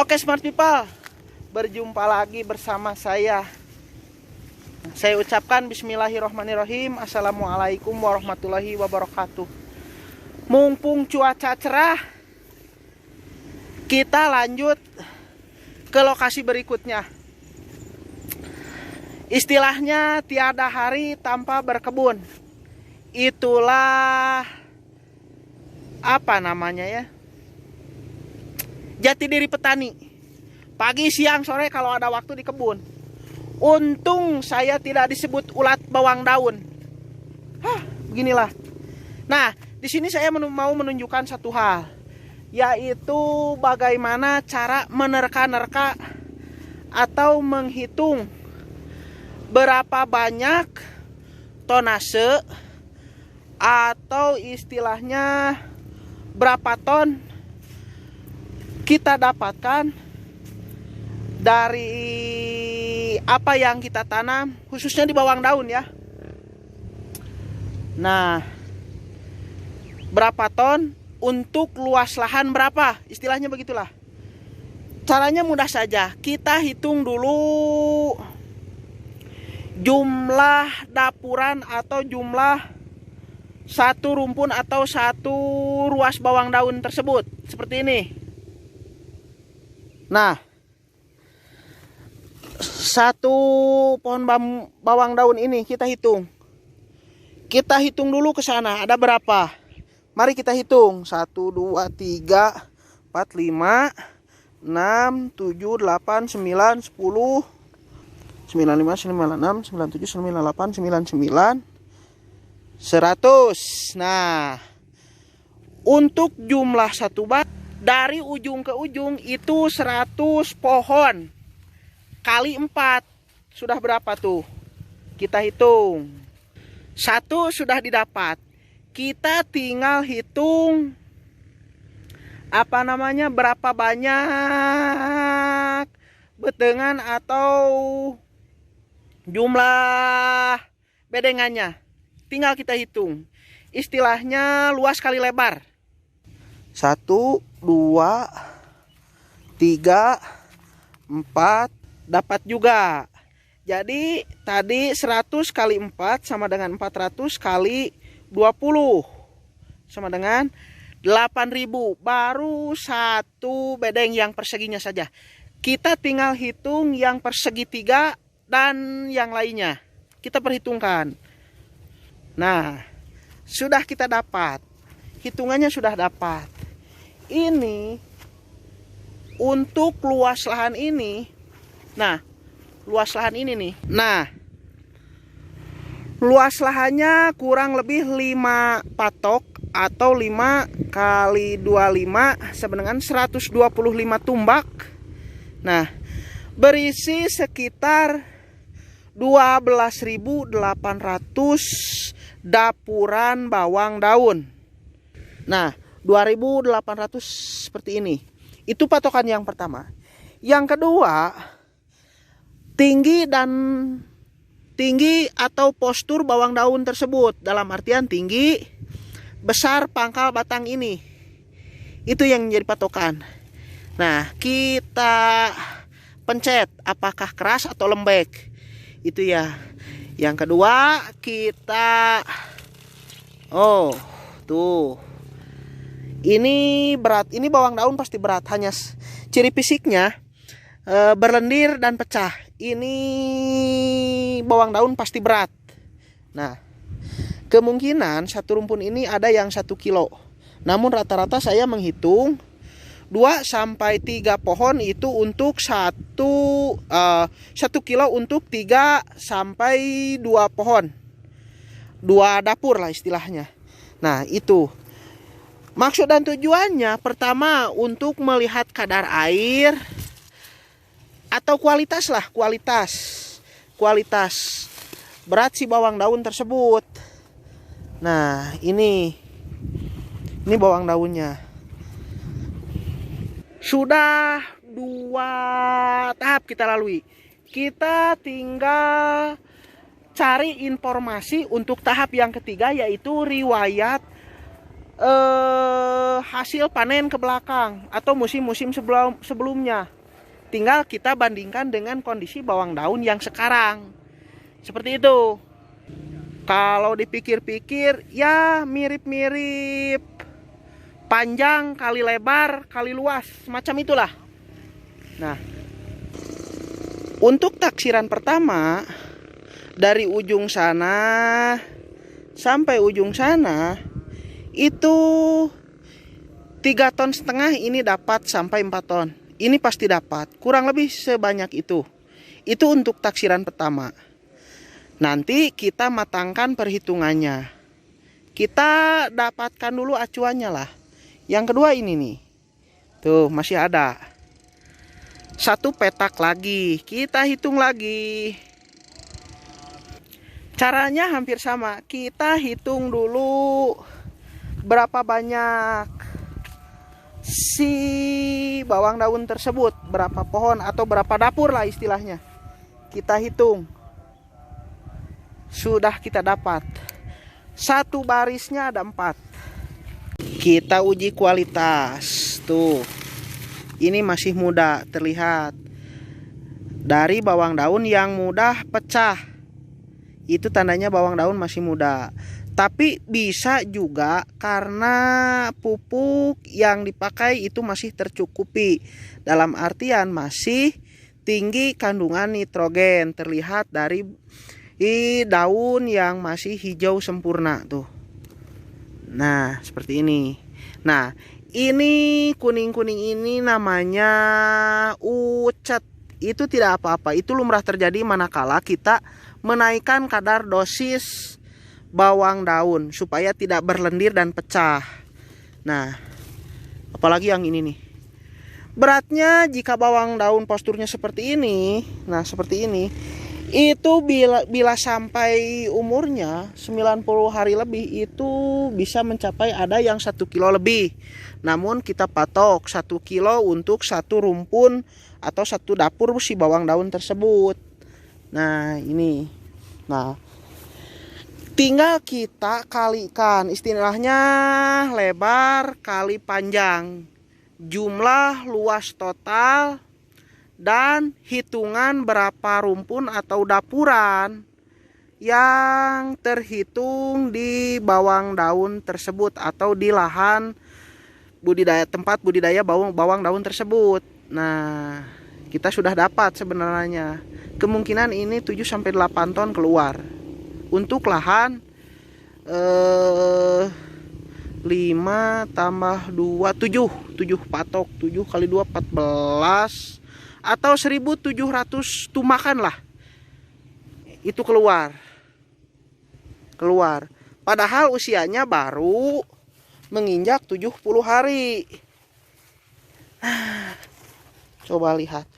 Oke Smart People, berjumpa lagi bersama saya. Saya ucapkan bismillahirrohmanirrohim. Assalamualaikum warahmatullahi wabarakatuh. Mumpung cuaca cerah, kita lanjut ke lokasi berikutnya. Istilahnya tiada hari tanpa berkebun. Itulah apa namanya ya, jati diri petani. Pagi, siang, sore kalau ada waktu di kebun. Untung saya tidak disebut ulat bawang daun. Beginilah. Nah, di sini saya mau menunjukkan satu hal, yaitu bagaimana cara menerka-nerka atau menghitung berapa banyak tonase atau istilahnya berapa ton kita dapatkan dari apa yang kita tanam, khususnya di bawang daun ya. Nah, berapa ton untuk luas lahan berapa, istilahnya begitulah. Caranya mudah saja, kita hitung dulu jumlah dapuran atau jumlah satu rumpun atau satu ruas bawang daun tersebut, seperti ini. Nah, satu pohon bawang daun ini kita hitung. Kita hitung dulu ke sana, ada berapa? Mari kita hitung. 1, 2, 3, 4, 5, 6, 7, 8, 9, 10, 95, 96, 97, 98, 99, 100. Nah, untuk jumlah satu bak dari ujung ke ujung itu 100 pohon kali 4. Sudah berapa tuh? Kita hitung. 1 sudah didapat. Kita tinggal hitung apa namanya, berapa banyak bedengan atau jumlah bedengannya. Tinggal kita hitung. Istilahnya luas kali lebar. 1, 2, 3, 4. Dapat juga. Jadi tadi 100 kali 4 sama dengan 400 kali 20 sama dengan 8.000. Baru satu bedeng yang perseginya saja. Kita tinggal hitung yang persegi 3 dan yang lainnya. Kita perhitungkan. Nah, sudah kita dapat. Hitungannya sudah dapat. Ini untuk luas lahan ini. Nah, luas lahan ini nih. Nah, luas lahannya kurang lebih 5 patok atau 5 kali 25 sama dengan 125 tumbak. Nah, berisi sekitar 12.800 dapuran bawang daun. Nah, 2.800 seperti ini. Itu patokan yang pertama. Yang kedua, tinggi atau postur bawang daun tersebut, dalam artian tinggi, besar pangkal batang ini. Itu yang menjadi patokan. Nah, kita pencet apakah keras atau lembek. Itu ya. Yang kedua, kita tuh. Ini berat, ini bawang daun pasti berat. Hanya ciri fisiknya berlendir dan pecah. Ini bawang daun pasti berat. Nah, kemungkinan satu rumpun ini ada yang 1 kilo. Namun rata-rata saya menghitung 2 sampai 3 pohon itu untuk 1 kilo untuk 3 sampai 2 pohon. 2 dapur lah istilahnya. Nah, itu. Maksud dan tujuannya pertama untuk melihat kadar air atau kualitas lah, kualitas berat si bawang daun tersebut. Nah, ini bawang daunnya. Sudah 2 tahap kita lalui. Kita tinggal cari informasi untuk tahap yang ketiga, yaitu riwayat hasil panen ke belakang atau musim-musim sebelumnya. Tinggal kita bandingkan dengan kondisi bawang daun yang sekarang. Seperti itu. Kalau dipikir-pikir ya mirip-mirip, panjang kali lebar kali luas, semacam itulah. Nah, untuk taksiran pertama dari ujung sana sampai ujung sana itu 3,5 ton ini dapat sampai 4 ton. Ini pasti dapat, kurang lebih sebanyak itu. Itu untuk taksiran pertama. Nanti kita matangkan perhitungannya. Kita dapatkan dulu acuannya lah. Yang kedua ini nih. Tuh, masih ada. 1 petak lagi. Kita hitung lagi. Caranya hampir sama. Kita hitung dulu berapa banyak si bawang daun tersebut, berapa pohon atau berapa dapur lah istilahnya. Kita hitung. Sudah kita dapat. 1 barisnya ada 4. Kita uji kualitas. Tuh. Ini masih muda terlihat. Dari bawang daun yang mudah pecah. Itu tandanya bawang daun masih muda. Tapi bisa juga karena pupuk yang dipakai itu masih tercukupi. Dalam artian masih tinggi kandungan nitrogen. Terlihat dari daun yang masih hijau sempurna tuh. Nah, seperti ini. Nah, ini kuning-kuning ini namanya ucet. Itu tidak apa-apa. Itu lumrah terjadi manakala kita menaikkan kadar dosis bawang daun supaya tidak berlendir dan pecah. Nah, apalagi yang ini nih. Beratnya jika bawang daun posturnya seperti ini, nah seperti ini, itu bila sampai umurnya 90 hari lebih itu bisa mencapai ada yang 1 kilo lebih. Namun kita patok 1 kilo untuk 1 rumpun atau 1 dapur si bawang daun tersebut. Nah, ini. Nah, tinggal kita kalikan, istilahnya lebar kali panjang, jumlah luas total, dan hitungan berapa rumpun atau dapuran yang terhitung di bawang daun tersebut atau di lahan budidaya, tempat budidaya bawang daun tersebut. Nah, kita sudah dapat sebenarnya. Kemungkinan ini 7-8 ton keluar. Untuk lahan 5 tambah 2 7 patok, 7 kali 2 14 atau 1.700 tumakan lah. Itu keluar. Padahal usianya baru menginjak 70 hari. Coba lihat.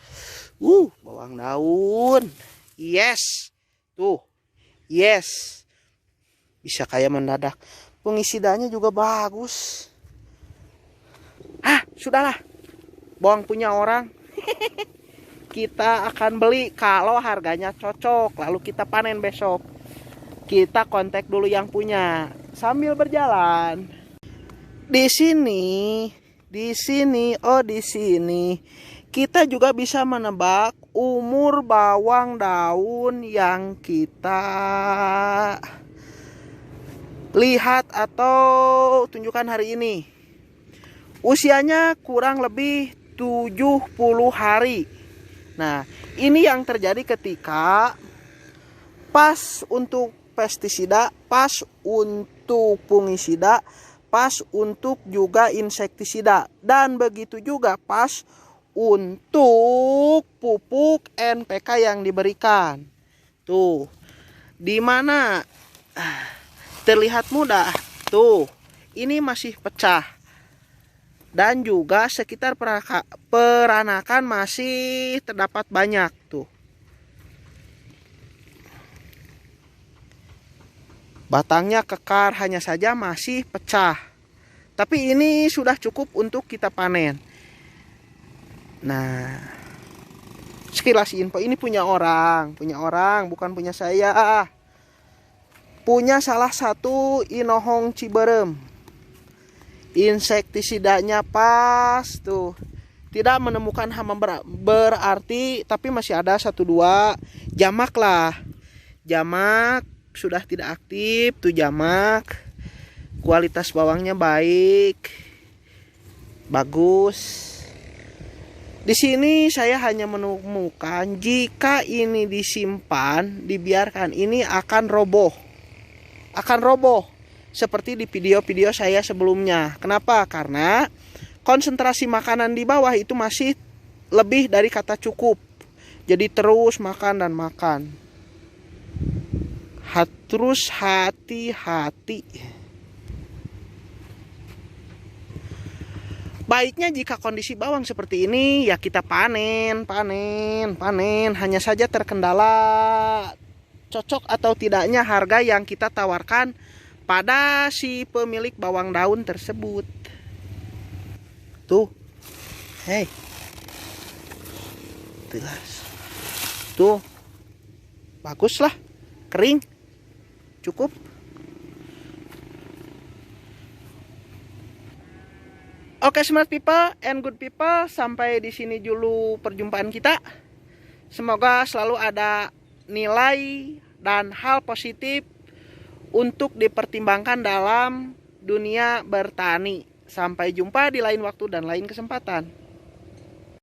Bawang daun. Yes. Tuh. Yes. Bisa kayak mendadak. Pengisidanya juga bagus. Sudahlah. Bawang punya orang. Kita akan beli kalau harganya cocok. Lalu kita panen besok. Kita kontak dulu yang punya sambil berjalan. Di sini kita juga bisa menebak umur bawang daun yang kita lihat atau tunjukkan hari ini. Usianya kurang lebih 70 hari. Nah, ini yang terjadi ketika pas untuk pestisida, pas untuk fungisida, pas untuk juga insektisida, dan begitu juga pas untuk pupuk NPK yang diberikan. Tuh, di mana terlihat mudah. Tuh, ini masih pecah. Dan juga sekitar peranakan masih terdapat banyak tuh. Batangnya kekar, hanya saja masih pecah. Tapi ini sudah cukup untuk kita panen. Nah, sekilas info ini punya orang, bukan punya saya. Punya salah satu Inohong Ciberem. Insektisidanya pas tuh. Tidak menemukan hama berarti, tapi masih ada 1-2 jamak lah. Jamak sudah tidak aktif tuh jamak. Kualitas bawangnya baik. Bagus. Di sini saya hanya menemukan jika ini disimpan, dibiarkan ini akan roboh. Akan roboh seperti di video-video saya sebelumnya. Kenapa? Karena konsentrasi makanan di bawah itu masih lebih dari kata cukup. Jadi terus makan dan makan. Terus hati-hati. Baiknya jika kondisi bawang seperti ini ya kita panen. Hanya saja terkendala cocok atau tidaknya harga yang kita tawarkan pada si pemilik bawang daun tersebut. Tuh. Hei. Tuh. Baguslah. Kering. Cukup. Oke, smart people and good people, sampai di sini dulu perjumpaan kita. Semoga selalu ada nilai dan hal positif untuk dipertimbangkan dalam dunia bertani. Sampai jumpa di lain waktu dan lain kesempatan.